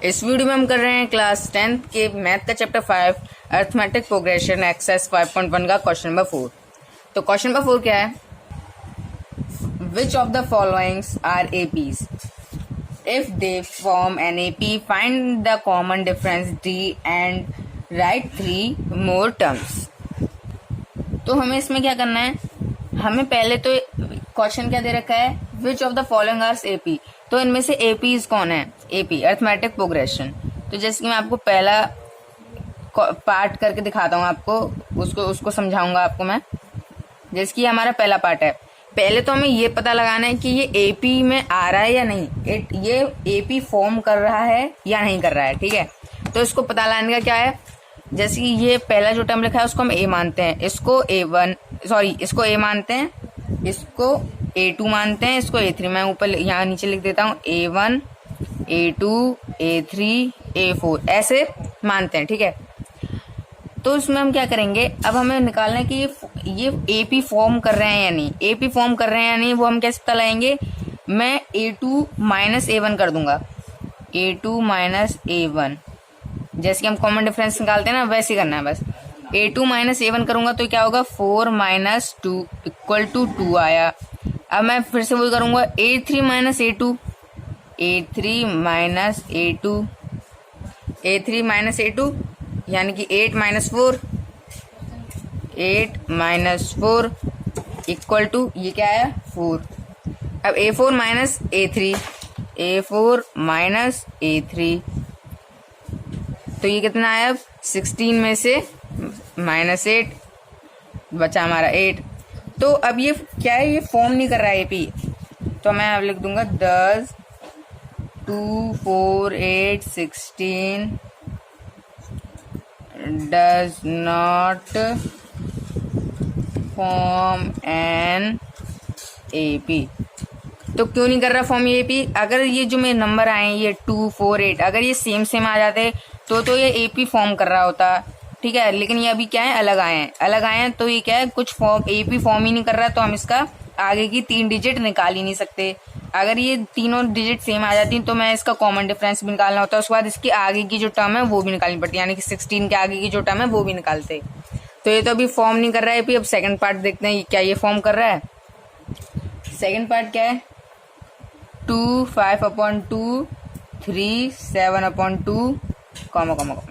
इस वीडियो में हम कर रहे हैं क्लास 10th के मैथ का चैप्टर 5 अर्थमेटिक प्रोग्रेशन एक्सरसाइज 5.1 का क्वेश्चन नंबर 4। तो क्वेश्चन नंबर 4 क्या है? Which of the followings are APs? If they form an AP find the common difference D and write 3 more terms. तो हमें इसमें क्या करना है, हमें पहले तो क्वेश्चन क्या दे रखा है, which of the following are AP. तो इनमें से एपीज कौन है? AP arithmetic progression. तो जैसे कि मैं आपको पहला पार्ट करके दिखाता हूँ, आपको उसको समझाऊंगा आपको मैं। जैसे कि हमारा पहला पार्ट है, पहले तो हमें ये पता लगाना है कि ये एपी में आ रहा है या नहीं, ये एपी फॉर्म कर रहा है या नहीं कर रहा है। ठीक है, तो इसको पता लगाने का क्या है, जैसे कि ये पहला जो टर्म लिखा है उसको हम ए मानते हैं, इसको इसको ए मानते हैं, इसको A2 मानते हैं, इसको A3। मैं ऊपर यहाँ नीचे लिख देता हूँ A1 A2 A3 A4 ऐसे मानते हैं। ठीक है, तो इसमें हम क्या करेंगे, अब हमें निकालना है कि ये AP फॉर्म कर रहे हैं या नहीं। AP फॉर्म कर रहे हैं या नहीं वो हम कैसे पता लगाएंगे, मैं A2 माइनस A1 कर दूंगा, A2 माइनस A1। जैसे कि हम कॉमन डिफरेंस निकालते हैं ना, वैसे करना है बस। A2 माइनस A1 करूंगा तो क्या होगा, 4 माइनस 2 इक्वल टू 2 आया। अब मैं फिर से वही करूंगा, A3 minus A2, A3 minus A2, A3 minus A2 यानी कि 8 माइनस 4, 8 माइनस 4 इक्वल टू ये क्या है 4। अब A4 minus A3, A4 minus A3, तो ये कितना आया, अब 16 में से माइनस 8 बचा हमारा 8। तो अब ये क्या है, ये फॉर्म नहीं कर रहा है एपी, तो मैं अब लिख दूंगा 10 2 4 8 16 does not form an AP. तो क्यों नहीं कर रहा फॉर्म ये एपी? अगर ये जो मेरे नंबर आए हैं ये 2 4 8 अगर ये सेम आ जाते तो ये एपी फॉर्म कर रहा होता। ठीक है, लेकिन ये अभी क्या है, अलग आए हैं, तो ये क्या है, कुछ फॉर्म एपी फॉर्म ही नहीं कर रहा, तो हम इसका आगे की 3 डिजिट निकाल ही नहीं सकते। अगर ये तीनों डिजिट सेम आ जाती तो मैं इसका कॉमन डिफरेंस भी निकालना होता, उसके बाद इसकी आगे की जो टर्म है वो भी निकालनी पड़ती, यानी कि 16 के आगे की जो टर्म है वो भी निकालते। तो ये तो अभी फॉर्म नहीं कर रहा है एपी। अब सेकेंड पार्ट देखते हैं, क्या ये फॉर्म कर रहा है। सेकेंड पार्ट क्या है, 2 5/2 3 7/2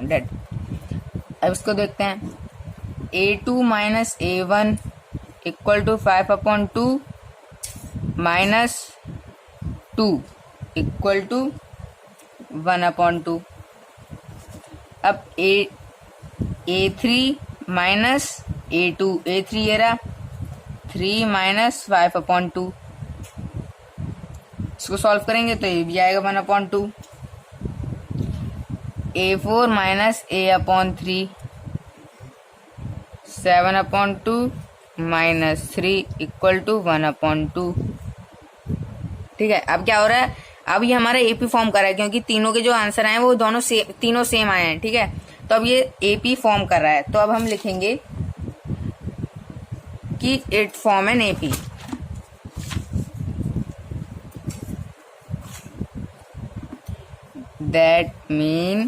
डेट। अब इसको देखते हैं, A2 minus A1 equal to 5/2 minus 2 equal to 1/2। अब A3 माइनस A2, A3 ये रहा 3 माइनस 5/2, इसको सॉल्व करेंगे तो ये भी आएगा 1/2। A4 minus A/3 7/2 minus 3 equal to 1/2। ठीक है, अब क्या हो रहा है, अब ये हमारा एपी फॉर्म कर रहा है, क्योंकि तीनों के जो आंसर आए हैं वो तीनों सेम आए हैं। ठीक है, तो अब ये एपी फॉर्म कर रहा है, तो अब हम लिखेंगे कि it form an AP. That mean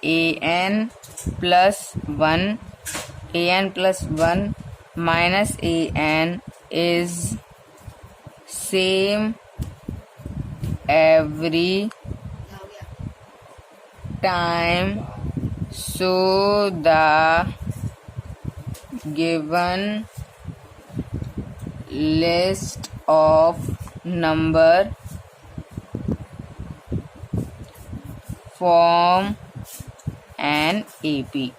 an plus 1 minus an is same every time, so the given list of number form an AP.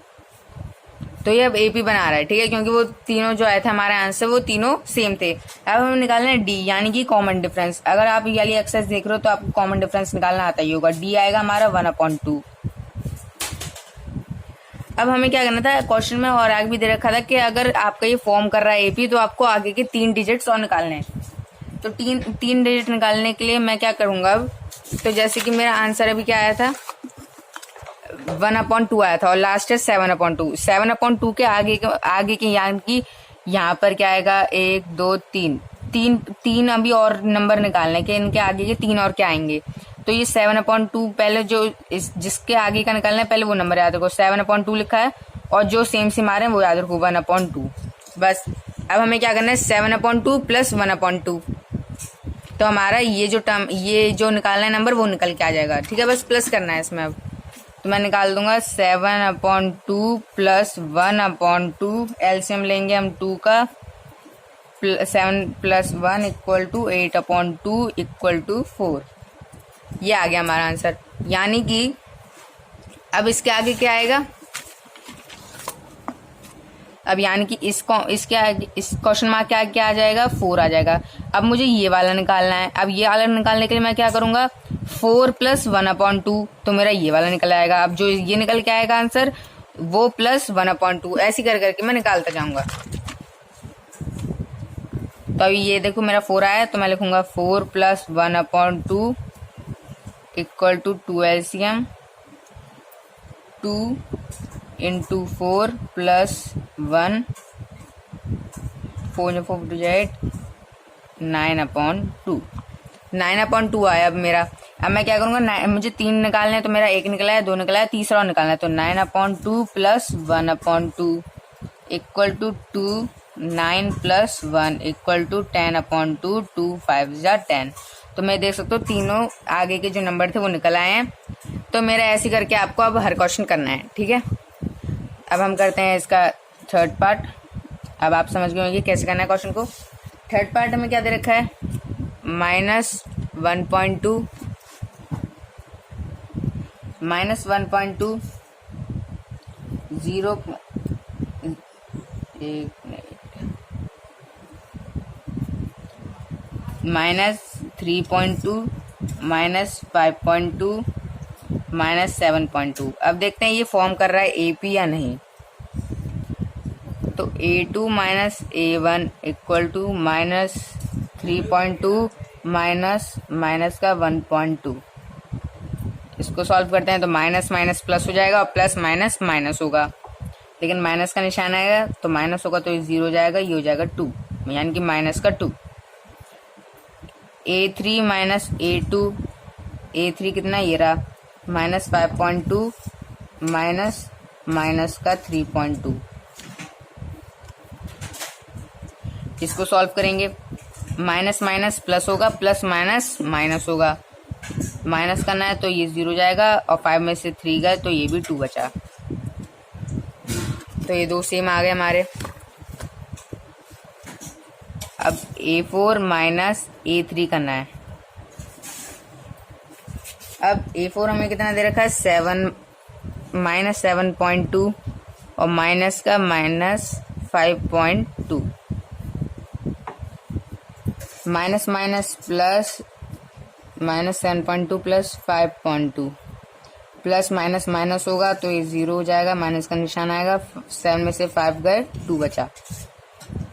तो ये अब एपी बना रहा है। ठीक है, क्योंकि वो तीनों जो आए थे हमारे आंसर वो तीनों सेम थे। अब हमें निकालना है डी, यानी कि कॉमन डिफरेंस। अगर आप ये वाली एक्सरसाइज देख रहे हो तो आपको कॉमन डिफरेंस निकालना आता ही होगा। डी आएगा हमारा 1/2। अब हमें क्या करना था, क्वेश्चन में और आगे भी दे रखा था कि अगर आपका ये फॉर्म कर रहा है एपी तो आपको आगे के 3 डिजिट्स और निकालने हैं। तो तीन डिजिट निकालने के लिए मैं क्या करूंगा अब, तो जैसे कि मेरा आंसर अभी क्या आया था, 1/2 आया था और लास्ट है 7/2। 7/2 के आगे के यानी कि यहाँ पर क्या आएगा, 1 2 3 अभी और नंबर निकालने के, इनके आगे के 3 और क्या आएंगे। तो ये 7/2 पहले जो जिसके आगे का निकालना है पहले वो नंबर याद रखो, 7/2 लिखा है और जो सेम सेम आ रहे हैं वो याद रखो 1/2। बस अब हमें क्या करना है 7/2 प्लस 1/2, तो हमारा ये जो टर्म ये जो निकालना है नंबर वो निकल के आ जाएगा। ठीक है, बस प्लस करना है इसमें। अब तो मैं निकाल दूंगा 7/2 प्लस 1/2, एलसीएम लेंगे हम 2 का, 7 + 1 = 8/2 = 4। ये आ गया हमारा आंसर। यानी कि अब इसके आगे क्या आएगा, अब यानी कि इसके आगे इस क्वेश्चन मार्क के आगे क्या आ जाएगा, 4 आ जाएगा। अब मुझे ये वाला निकालना है। अब ये वाला निकालने के लिए मैं क्या करूंगा, 4 + 1/2, तो मेरा ये वाला निकल आएगा। अब जो ये निकल के आएगा आंसर वो + 1/2, ऐसे कर करके मैं निकालता जाऊंगा। तो अभी ये देखो मेरा 4 आया, तो मैं लिखूंगा 4 + 1/2 = 2 LCM 2 × 4 + 1, 4 × 4 = 8, 9/2, 9/2 आया अब मेरा। अब मैं क्या करूंगा, मुझे 3 निकालने हैं, तो मेरा 1 निकला है, 2 निकला है, तीसरा और निकालना है। तो 9/2 + 1/2 = 2, 9 + 1 = 10/2, 2 5 = 10। तो मैं देख सकता हूँ तीनों आगे के जो नंबर थे वो निकल आए हैं। तो मेरा ऐसे करके आपको अब हर क्वेश्चन करना है। ठीक है, अब हम करते हैं इसका थर्ड पार्ट। अब आप समझ गए होंगे कैसे करना है क्वेश्चन को। थर्ड पार्ट में क्या दे रखा है, -1.2 0 -3.2 -5.2 -7.2। अब देखते हैं ये फॉर्म कर रहा है AP या नहीं। तो A2 - A1 = -3.2 माइनस का 1.2। इसको सॉल्व करते हैं तो माइनस माइनस प्लस हो जाएगा और प्लस माइनस माइनस होगा, लेकिन माइनस का निशान आएगा तो माइनस होगा, तो ये 0 हो जाएगा, ये हो जाएगा 2, यानी कि माइनस का 2। A3 - A2, A3 कितना, ये रहा, -5.2 माइनस का 3.2। इसको सॉल्व करेंगे, माइनस माइनस प्लस होगा, प्लस माइनस माइनस होगा, माइनस करना है तो ये 0 जाएगा और 5 में से 3 गए तो ये भी 2 बचा। तो ये 2 सेम आ गए हमारे। अब A4 - A3 करना है। अब A4 हमें कितना दे रखा है, 7.2 और माइनस का -5.2, minus minus plus, -7.2 + 5.2, plus minus minus होगा तो ये 0 हो जाएगा, माइनस का निशान आएगा, 7 में से 5 गए, 2 बचा।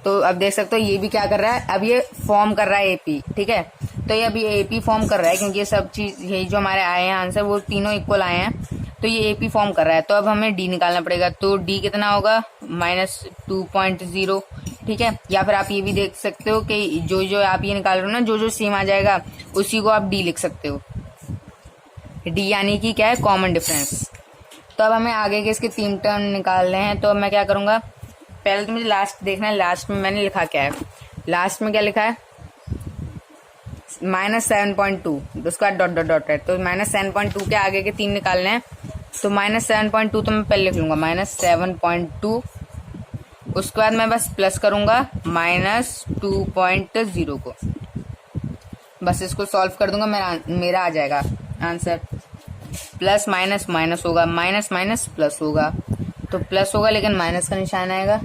तो अब देख सकते हो ये भी क्या कर रहा है, अब ये फॉर्म कर रहा है AP। ठीक है, तो ये अभी AP फॉर्म कर रहा है, क्योंकि ये सब चीज यही जो हमारे आए हैं आंसर वो तीनों इक्वल आए हैं, तो ये AP फॉर्म कर रहा है। तो अब हमें D निकालना पड़ेगा। तो D कितना होगा, -2.0। ठीक है, या फिर आप ये भी देख सकते हो कि जो जो आप ये निकाल रहे हो ना, जो जो सेम आ जाएगा उसी को आप D लिख सकते हो। D यानी कि क्या है, कॉमन डिफरेंस। तो अब हमें आगे के इसके 3 टर्म निकालने हैं। तो मैं क्या करूंगा, पहले तो मुझे लास्ट देखना है, लास्ट में मैंने लिखा क्या है। लास्ट में क्या लिखा है, -7.2, उसका डॉट डॉट डॉट है, तो -7.2 के आगे के 3 निकालने हैं। तो -7.2 तो मैं पहले लिख लूंगा, -7.2, उसके बाद मैं बस प्लस करूंगा -2.0 को, बस इसको सॉल्व कर दूंगा, मेरा आ जाएगा आंसर। प्लस माइनस माइनस होगा, माइनस माइनस प्लस होगा, तो प्लस होगा लेकिन माइनस का निशान आएगा,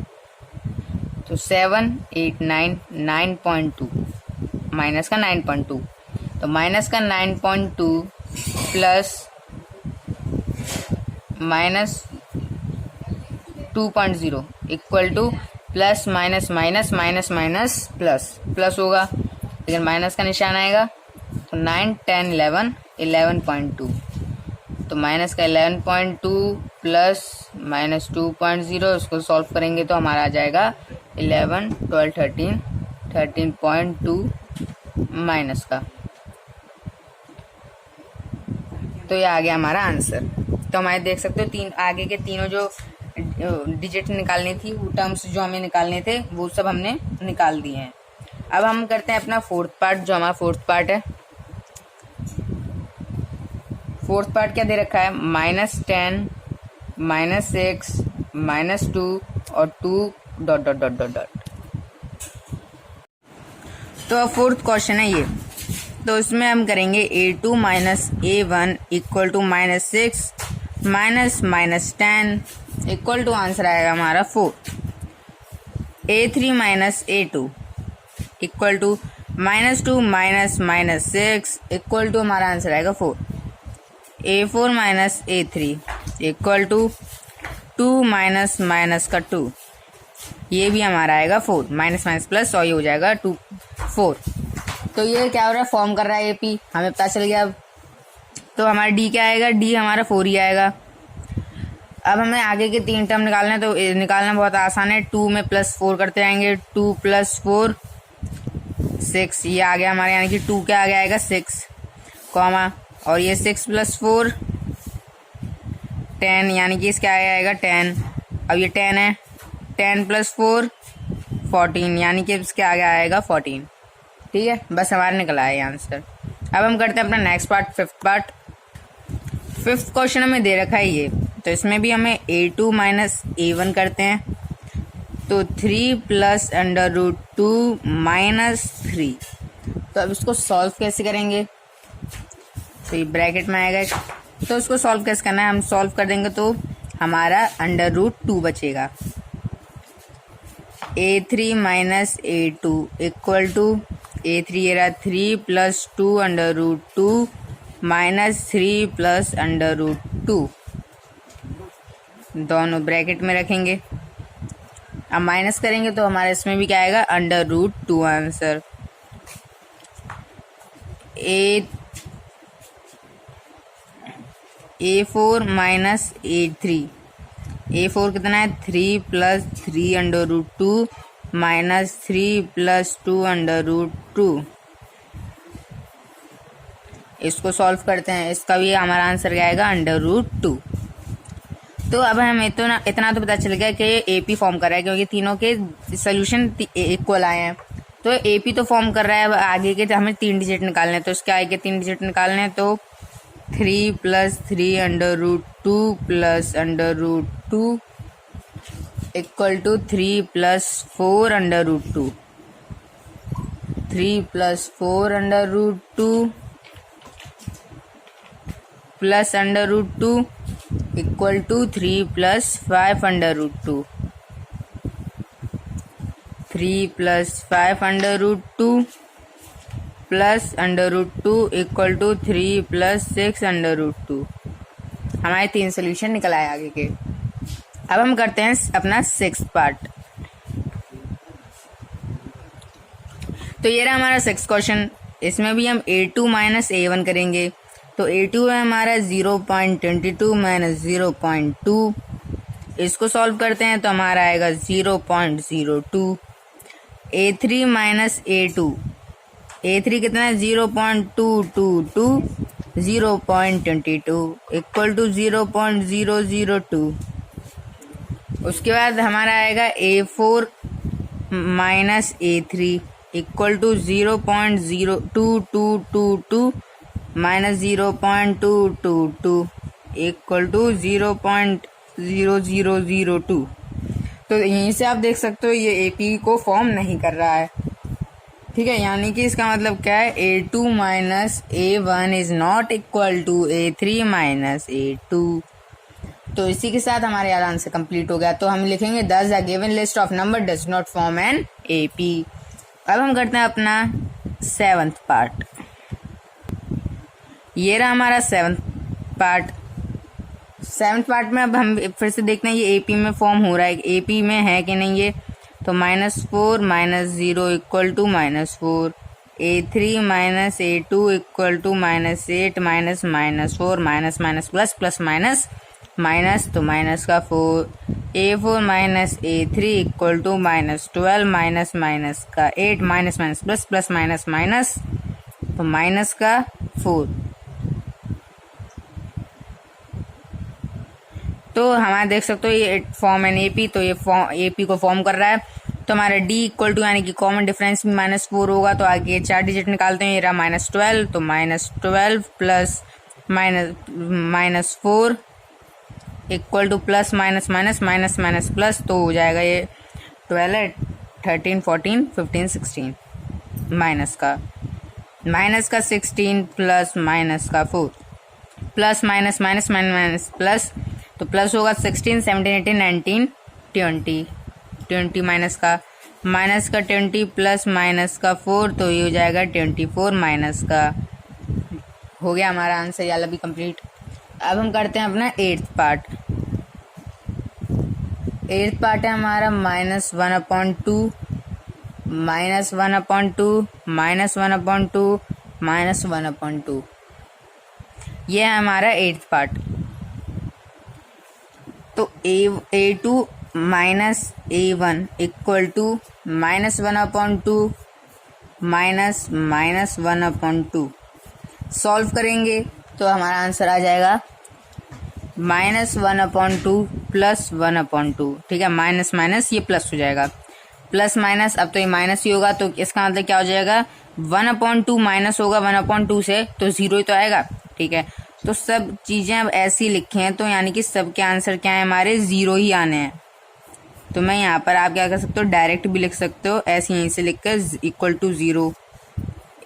तो 7 8 9 9.2, माइनस का 9.2, तो माइनस का 9.2 plus minus 2.0 equal two plus minus minus minus minus plus, plus होगा लेकिन माइनस का निशान आएगा, तो 9 10 11 11.2, तो माइनस का 11.2 प्लस -2.0, उसको सॉल्व करेंगे तो हमारा आ जाएगा 11 12 13 13.2 माइनस का। तो ये आ गया हमारा आंसर। तो हमारे देख सकते हो तीन आगे के तीनों जो डिजिट निकालनी थी, वो टर्म्स जो हमें निकालने थे वो सब हमने निकाल दिए हैं। अब हम करते हैं अपना फोर्थ पार्ट, जो हमारा फोर्थ पार्ट है। फोर्थ पार्ट क्या दे रखा है, -10, -6, -2 और 2 ... तो अब फोर्थ क्वेश्चन है ये। तो इसमें हम करेंगे A2 - A1 = -6 -10 = आंसर आएगा हमारा 4। A3 - A2 = -2 -6 = हमारा आंसर आएगा 4। A4 - A3 = 2 - 2, ये भी हमारा आएगा 4। माइनस प्लस और ये हो जाएगा 2 4। तो ये क्या हो रहा है, फॉर्म कर रहा है AP, हमें पता चल गया। अब तो हमारा D क्या आएगा, D हमारा 4 ही आएगा। अब हमें आगे के 3 टर्म निकालना है, तो निकालना बहुत आसान है। 2 में +4 करते जाएंगे, 2 + 4 6, ये आ गया हमारे, यानी कि 2 क्या आगे आएगा 6, कॉमा, और ये 6 + 4 10, यानी कि इसका आएगा 10। अब ये 10 है, 10 + 4 14, यानी कि इसके आगे आएगा 14। ठीक है, बस हमारा निकला है आंसर। अब हम करते हैं अपना next part, fifth part. Fifth question हमें दे रखा है ये, तो इसमें भी हमें A2 - A1 करते हैं। तो 3 + √2 - 3। तो अब इसको सॉल्व कैसे करेंगे, तो ये ब्रैकेट में आएगा। तो इसको सॉल्व कैसे करना है, हम सॉल्व कर देंगे तो हमारा √2 बचेगा। A3 - A2 = A3 ये रहा 3 + 2 √2 -3 + √2, दोनों ब्रैकेट में रखेंगे। अब माइनस करेंगे तो हमारे इसमें भी क्या आएगा, √2 आंसर। A4 - A3, A4 कितना है, 3 + 3 √2 -3 + 2 √2। इसको सॉल्व करते हैं, इसका भी हमारा आंसर क्या आएगा, √2। तो अब हमें इतना तो पता चल गया कि AP फॉर्म कर रहा है, क्योंकि तीनों के सोल्यूशन इक्वल आए हैं। तो AP तो फॉर्म कर रहा है। अब आगे के हमें 3 डिजिट निकालने हैं, तो इसके आगे के 3 डिजिट निकालने हैं। तो 3 + 3 √2 + √2 = 3 + 4 √2, 3 + 4 √2 + √2 = 3 + 5 √2, 3 + 5 √2 + √2 = 3 + 6 √2। हमारे 3 सोल्यूशन निकल आए आगे के। अब हम करते हैं अपना सिक्स्थ पार्ट। तो ये रहा हमारा सिक्स्थ क्वेश्चन। इसमें भी हम A2 - A1 करेंगे। तो A2 है हमारा 0.22 - 0.2, इसको सॉल्व करते हैं तो हमारा आएगा 0.02। A3 - A2, A3 कितना है, 0.222 0.22 = 0.002। उसके बाद हमारा आएगा A4 - A3 = 0.0222 -0.222 = 0.0002। तो यहीं से आप देख सकते हो ये AP को फॉर्म नहीं कर रहा है। ठीक है, यानी कि इसका मतलब क्या है, A2 - A1 is not equal to A3 - A2। तो इसी के साथ हमारे यार आंसर कंप्लीट हो गया। तो हम लिखेंगे thus the given list of number does not form an AP। अब हम करते हैं अपना सेवंथ पार्ट। ये रहा हमारा सेवंथ पार्ट। सेवंथ पार्ट में अब हम फिर से देखते हैं ये AP में फॉर्म हो रहा है, AP में है कि नहीं ये। तो -4 - 0 = -4, A3 - A2 = -8 -4 plus plus minus तो माइनस का 4, A4 - A3 = -12 माइनस का 8 माइनस प्लस प्लस माइनस तो माइनस का 4, तो हमारा देख सकते हो ये फॉर्म एन ए पी, तो ये ए पी को फॉर्म कर रहा है। तो हमारा डी इक्वल टू यानी कि कॉमन डिफरेंस में -4 होगा, तो आगे 4 डिजिट निकालते हैं। ये रहा -12, तो -12 plus -4 equal two plus minus minus minus minus plus, तो हो जाएगा ये 12 है 13 14 15 16 माइनस का 16 प्लस माइनस का 4 plus minus minus minus plus, तो प्लस होगा 16 17 18 19 20 20 माइनस का 20 प्लस माइनस का 4, तो ये हो जाएगा 24 माइनस का। हो गया हमारा आंसर याला भी कंप्लीट। अब हम करते हैं अपना 8th पार्ट। 8th पार्ट है हमारा -1/2 -1/2 -1/2 -1/2। ये है हमारा 8th पार्ट। तो A2 minus A1 equal to -1/2 -1/2 solve करेंगे तो हमारा आंसर आ जाएगा -1/2 प्लस 1/2। ठीक है, माइनस माइनस ये प्लस हो जाएगा, प्लस माइनस, अब तो ये माइनस ही होगा, तो इसका मतलब क्या हो जाएगा 1/2 माइनस होगा 1/2 से, तो 0 ही तो आएगा। ठीक है, तो सब चीजें अब ऐसी लिखे हैं, तो यानी कि सबके आंसर क्या है हमारे 0 ही आने हैं। तो मैं यहाँ पर आप क्या कर सकते हो, डायरेक्ट भी लिख सकते हो, ऐसे यहीं से लिख कर equal to 0।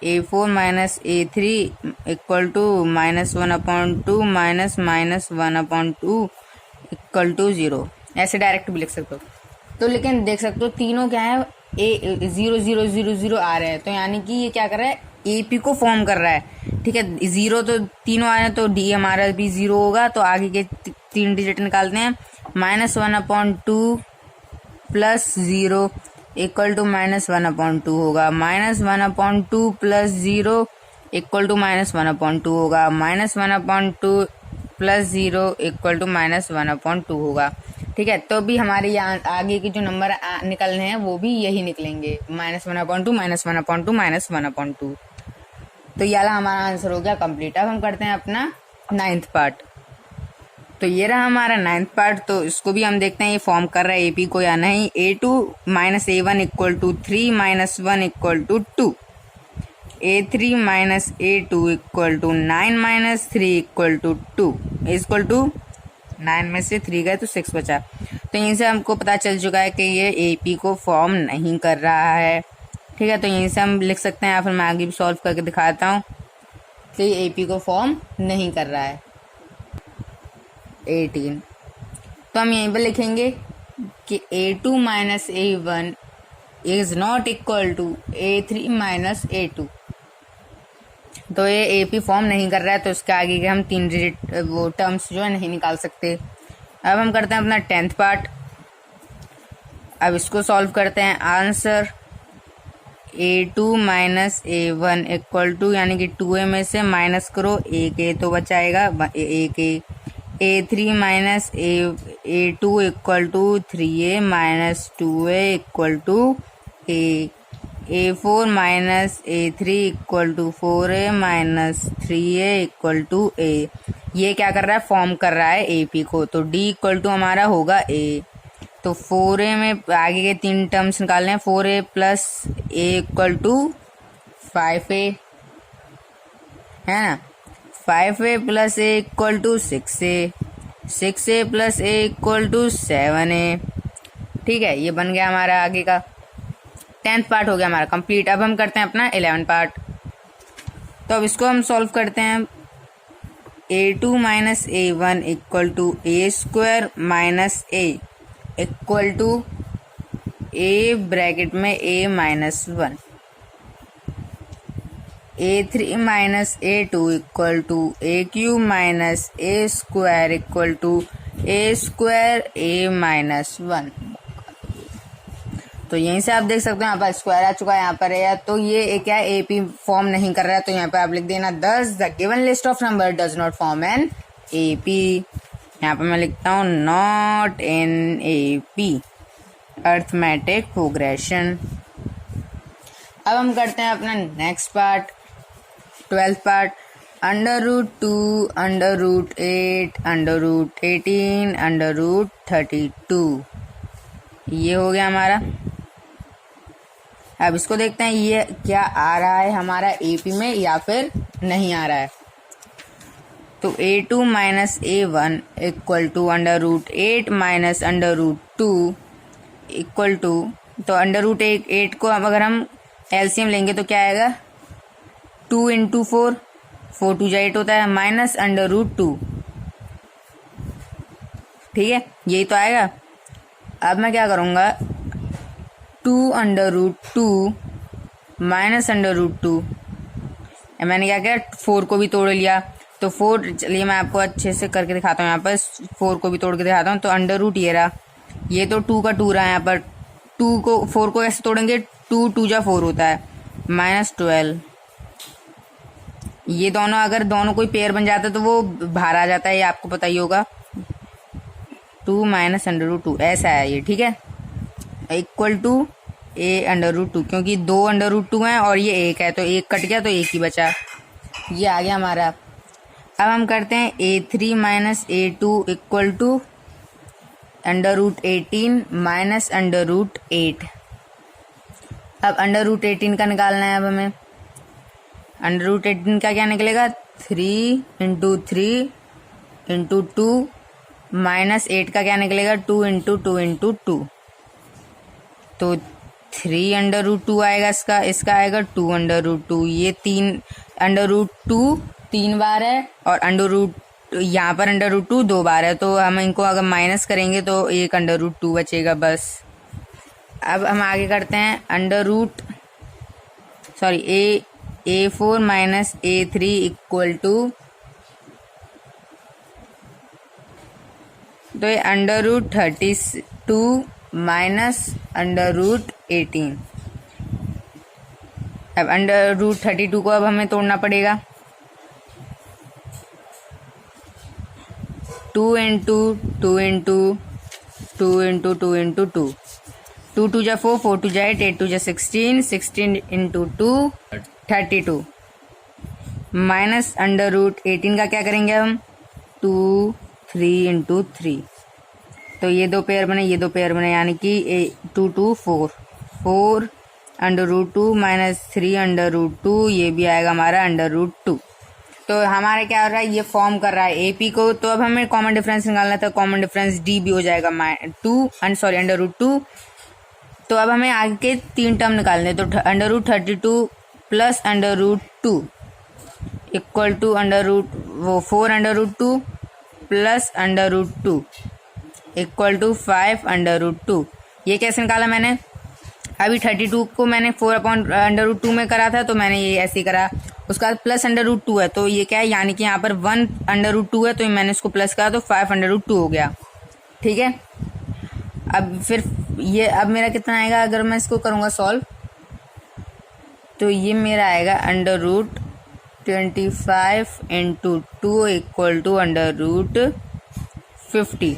A4 minus A3 equal to -1/2 minus -1/2 equal to 0, ऐसे डायरेक्ट भी लिख सकते हो। तो लेकिन देख सकते हो तीनों क्या है, A 0 0 0 0 आ रहे हैं, तो यानी कि ये क्या कर रहा है, AP को फॉर्म कर रहा है। ठीक है, 0 तो तीनों आ रहे हैं, तो D हमारा भी 0 होगा, तो आगे के 3 डिजिट निकालते हैं। -1/2 प्लस 0 इक्वल टू -1/2 होगा, -1/2 प्लस 0 इक्वल टू -1/2 होगा, -1/2 प्लस 0 इक्वल टू -1/2 होगा। ठीक है, तो भी हमारे यहाँ आगे के जो नंबर निकलने हैं वो भी यही निकलेंगे, -1/2 -1/2 -1/2। तो ये हमारा आंसर हो गया कंप्लीट। अब हम करते हैं अपना 9th पार्ट। तो ये रहा हमारा 9th पार्ट, तो इसको भी हम देखते हैं ये फॉर्म कर रहा है AP को या नहीं। A2 minus A1 equal to 3 minus 1 equal to 2, A3 minus A2 equal to 9 minus 3 equal to 2, equal to 9 में से 3 गए तो 6 बचा। तो यहीं से हमको पता चल चुका है कि ये AP को फॉर्म नहीं कर रहा है। ठीक है, तो यहीं से हम लिख सकते हैं, या फिर मैं आगे भी सॉल्व करके दिखाता हूँ कि ये AP को फॉर्म नहीं कर रहा है। 18, तो हम यहीं पर लिखेंगे कि A2 minus A1 is not equal to A3 minus A2। तो ये AP फॉर्म नहीं कर रहा है, तो इसके आगे के हम 3 डिजिट वो टर्म्स जो है नहीं निकाल सकते। अब हम करते हैं अपना 10th पार्ट। अब इसको सॉल्व करते हैं। Answer A2 minus A1 equal to, यानी कि 2A में से माइनस करो, एक A तो बचाएगा, एक A। A3 minus A2 equal to 3A minus 2A equal to A। A4 minus A3 equal to 4A minus 3A equal to A। ये क्या कर रहा है, फॉर्म कर रहा है AP को, तो D इक्वल टू हमारा होगा A। तो 4A में आगे के 3 टर्म्स निकालने हैं, 4A plus A equal to 5A, है ना। 5A plus A equal to 6A, 6A plus A equal to 7A। ठीक है, ये बन गया हमारा आगे का 10th पार्ट हो गया हमारा कंप्लीट। अब हम करते हैं अपना 11th पार्ट। तो अब इसको हम सॉल्व करते हैं। A2 minus A1 equal to A square minus A equal to A bracket में A minus 1। A3 minus A2 equal to A cube minus A square equal to A square A minus 1। तो यहीं से आप देख सकते हो यहाँ पर स्क्वायर आ चुका है, यहाँ पर है, तो ये क्या है, AP फॉर्म नहीं कर रहा है। तो यहाँ पर आप लिख देना thus the given list of number does not form an AP। यहाँ पर मैं लिखता हूँ not in AP arithmetic progression. अब हम करते हैं अपना नेक्स्ट पार्ट 12th पार्ट। √2 √8 √18 √32 ये हो गया हमारा। अब इसको देखते हैं ये क्या आ रहा है हमारा एपी में या फिर नहीं आ रहा है। तो a2 minus a1 equal to √8 minus √2 equal to, तो √8 को अब अगर हम एलसीएम लेंगे तो क्या आएगा 2 इंटू 4 4 2 8 होता है माइनस √2। ठीक है, यही तो आएगा। अब मैं क्या करूँगा 2 माइनस √2, मैंने क्या किया 4 को भी तोड़ लिया। तो 4, चलिए मैं आपको अच्छे से करके दिखाता हूँ, यहाँ पर 4 को भी तोड़ के दिखाता हूँ। तो √ ये रहा, ये तो 2 का 2 रहा है यहाँ पर। 4 को ऐसे तोड़ेंगे 2 2 जा 4 होता है -12। ये दोनों अगर दोनों कोई पेयर बन जाता है तो वो बाहर आ जाता है, ये आपको पता ही होगा। 2 माइनस √2 ऐसा है ये। ठीक है, इक्वल टू a√2, क्योंकि 2 √2 हैं और ये 1 है तो 1 कट गया तो 1 ही बचा। ये आ गया हमारा। अब हम करते हैं a3 minus a2 equal to √18 minus √8। अब √18 का निकालना है। अब हमें √18 का क्या निकलेगा 3 इंटू 3 इंटू 2 माइनस 8 का क्या निकलेगा 2 इंटू 2 इंटू 2। तो 3 √2 आएगा इसका आएगा 2 √2। ये 3 √2 3 बार है और यहाँ पर √2 2 बार है, तो हम इनको अगर माइनस करेंगे तो 1 √2 बचेगा बस। अब हम आगे करते हैं a4 minus a3 equal to, तो ये √32 माइनस √18। अब √32 को अब हमें तोड़ना पड़ेगा। 2 इंटू 2 इंटू 2 इंटू 2 इंटू 2 2 2 जा 4 4 2 जा 8 8 2 जा 16 16 इंटू 2 32 माइनस √18 का क्या करेंगे हम 2 3 इंटू 3। तो ये दो पेयर बने, ये दो पेयर बने, यानी कि 2 2 4 4 √2 माइनस 3 √2, ये भी आएगा हमारा √2। तो हमारा क्या हो रहा है ये फॉर्म कर रहा है एपी को। तो अब हमें कॉमन डिफरेंस निकालना था, कॉमन डिफरेंस डी भी हो जाएगा √2। तो अब हमें आगे के 3 टर्म निकालने, तो √32 plus √2 equal to 4 √2 plus √2 equal to 5 √2। ये कैसे निकाला मैंने, अभी 32 को मैंने 4/√2 में करा था तो मैंने ये ऐसे ही करा। उसका प्लस √2 है तो ये क्या है, यानी कि यहाँ पर 1 √2 है तो मैंने इसको प्लस करा तो 5 √2 हो गया। ठीक है, अब फिर ये अब मेरा कितना आएगा अगर मैं इसको करूँगा सॉल्व, तो ये मेरा आएगा √25 into 2 equal to √50।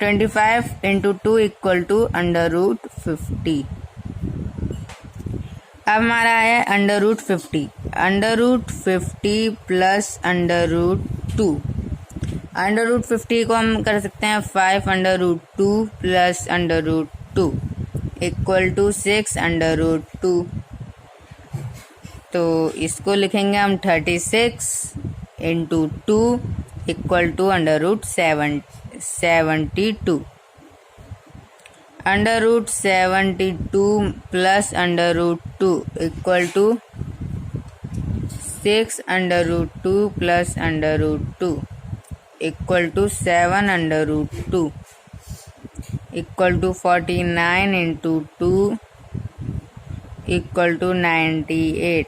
25 into 2 equal to √50। अब हमारा है √50 प्लस √2। √50 को हम कर सकते हैं 5 √2 प्लस √2 इक्वल टू 6 √2। तो इसको लिखेंगे हम 36 into 2 equal to √72। √72 plus √2 equal to 6 √2 plus √2 equal to 7 √2 equal to 49 into 2 equal to 98।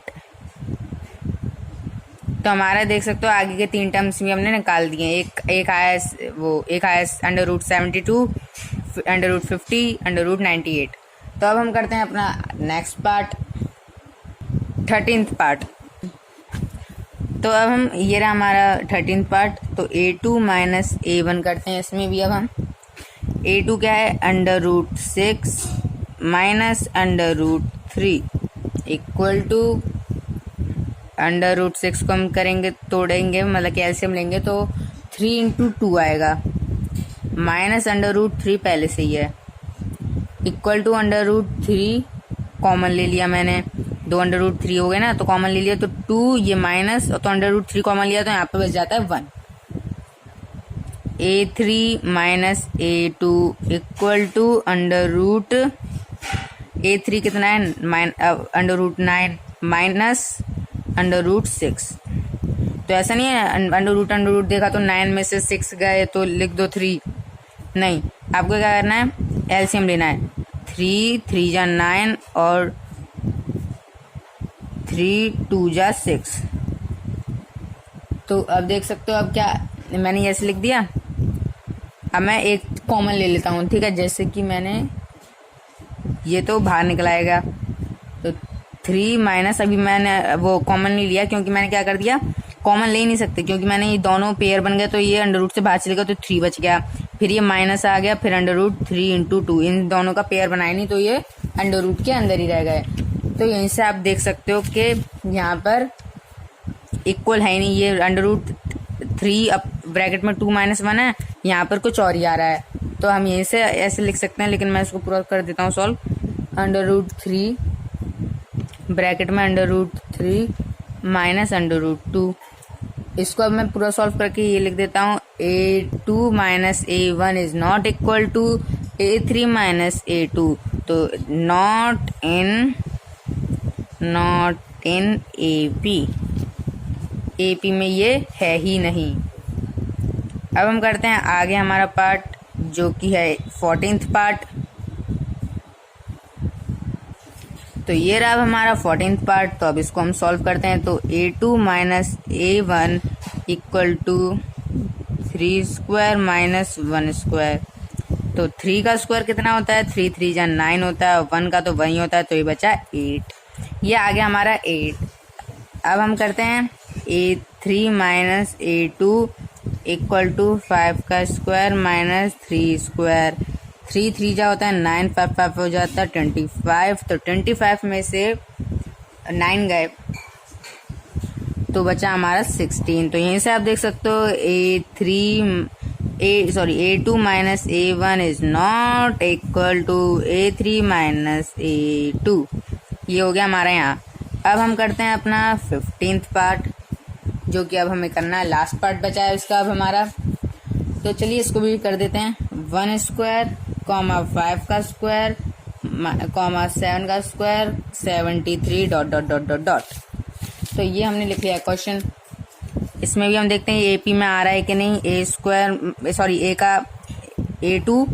तो हमारा देख सकते हो आगे के 3 टर्म्स भी हमने निकाल दिए। एक आया √72 √50 √98। तो अब हम करते हैं अपना नेक्स्ट पार्ट 13th पार्ट। तो अब हम ये रहा हमारा 13th पार्ट। तो a2 माइनस a1 करते हैं इसमें भी। अब हम a2 क्या है √6 minus √3 equal to under root 6 को हम करेंगे, तोड़ेंगे, मतलब कि एलसीएम लेंगे तो 3 इंटू 2 आएगा, माइनस अंडर रूट 3 पहले से ही है, equal to under root 3 common ले लिया मैंने, 2 अंडर रूट 3 हो गए ना, तो कॉमन ले लिया तो 2, ये माइनस, तो अंडर रूट 3 कॉमन लिया तो यहाँ पे बच जाता है 1। A3 minus A2 equal to under root A3 कितना है, under root 9 minus under root 6। तो ऐसा नहीं है अंडर रूट देखा तो 9 में से 6 गए तो लिख दो 3, नहीं, आपको क्या करना है, एलसीएम लेना है, 3 3 जा 9 और 3 2 जा 6। तो अब देख सकते हो, अब क्या मैंने ऐसे लिख दिया। अब मैं एक कॉमन ले लेता हूँ, ठीक है, जैसे कि मैंने ये तो बाहर निकलाएगा, तो 3 माइनस, अभी मैंने वो कॉमन नहीं लिया क्योंकि मैंने क्या कर दिया, कॉमन ले ही नहीं सकते क्योंकि मैंने ये दोनों पेयर बन गए, तो ये अंडर रूट से बाहर चलेगा तो 3 बच गया, फिर ये माइनस आ गया, फिर अंडर रूट 3 इंटू 2, इन दोनों का पेयर बनाया नहीं तो ये अंडर रूट के अंदर ही रह गए। तो यहीं से आप देख सकते हो कि यहाँ पर इक्वल है नहीं, ये अंडर रूट 3 अब ब्रैकेट में 2 माइनस 1 है, यहाँ पर कुछ और ही आ रहा है, तो हम यहीं से ऐसे लिख सकते हैं, लेकिन मैं इसको पूरा कर देता हूँ सॉल्व। अंडर रूट 3 ब्रैकेट में under root 3 minus under root 2, इसको अब मैं पूरा सॉल्व करके ये लिख देता हूँ, A2 minus A1 is not equal to A3 minus A2, तो नॉट इन AP में ये है ही नहीं। अब हम करते हैं आगे हमारा पार्ट जो कि है 14th पार्ट। तो ये रहा अब हमारा 14th पार्ट, तो अब इसको हम सॉल्व करते हैं। तो A2 minus A1 equal to 3 square minus 1 square, तो 3 का स्क्वायर कितना होता है, 3 3 जा 9 होता है, 1 का तो वही होता है, तो ये बचा 8, ये आ गया हमारा 8। अब हम करते हैं A3 minus A2 equal to 5 का स्क्वायर माइनस 3 स्क्वायर, 3 3 जा होता है 9, 5 5 हो जाता है 25, तो 25 में से 9 गए तो बचा हमारा 16। तो यहीं से आप देख सकते हो A2 minus A1 is not equal to A3 minus A2, ये हो गया हमारा यहाँ। अब हम करते हैं अपना 15th पार्ट जो कि अब हमें करना है, लास्ट पार्ट बचा है इसका अब हमारा। तो चलिए इसको भी कर देते हैं, 1 स्क्वायर कॉमा 5 का स्क्वायर कॉमा 7 का square 73 dot dot dot dot dot. तो ये हमने लिख लिया क्वेश्चन। इसमें भी हम देखते हैं AP में आ रहा है कि नहीं, A का A2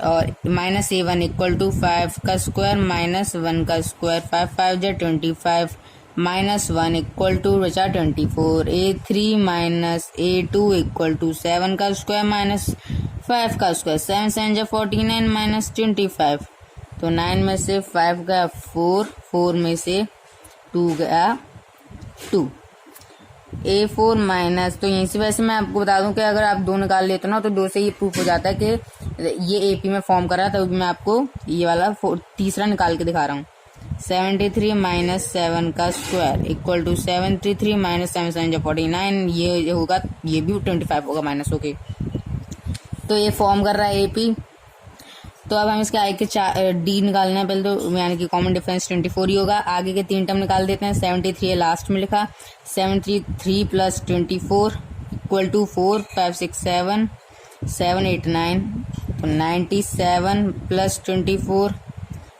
और माइनस A1 इक्वल टू 5 का स्क्वायर माइनस 1 का स्क्वायर, 5 5 जा 25 माइनस 1 इक्वल टू बचा 24। A3 minus A2 equal to 7 का स्क्वायर माइनस 5 का स्क्वायर, 7 7 जा 49 माइनस 25, तो 9 में से 5 गया 4, 4 में से 2 गया 2। A4 माइनस, तो यहीं से वैसे मैं आपको बता दूं कि अगर आप 2 निकाल लेते हो ना तो 2 से ये प्रूफ हो जाता है कि ये AP में फॉर्म कर रहा है, तो मैं आपको ये वाला तीसरा निकाल के दिखा रहा हूँ। 73 माइनस 7 का स्क्वायर इक्वल टू 733 माइनस 7 7 जा 49, ये होगा, ये भी 25 होगा माइनस होके, तो ये फॉर्म कर रहा है AP। तो अब हम इसके आगे के D निकालना है पहले, तो यानी कि कॉमन डिफरेंस 24 ही होगा। आगे के 3 टर्म निकाल देते हैं। 73 है लास्ट में लिखा, 73 प्लस 24 इक्वल टू 4 5 6 7 7 8 9, तो 97 प्लस 24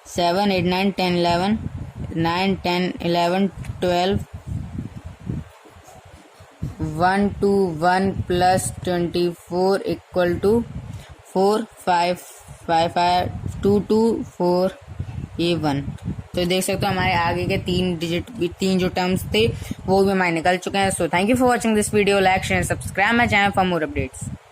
7 8 9 10 11 9 10 11 12 1 2 1 प्लस 24 इक्वल टू 4 5 5 5 2 2 4 ये 1। तो देख सकते हो हमारे आगे के 3 जो टर्म्स थे वो भी हमारे निकल चुके हैं। So thank you for watching this video, like share subscribe my channel for more updates.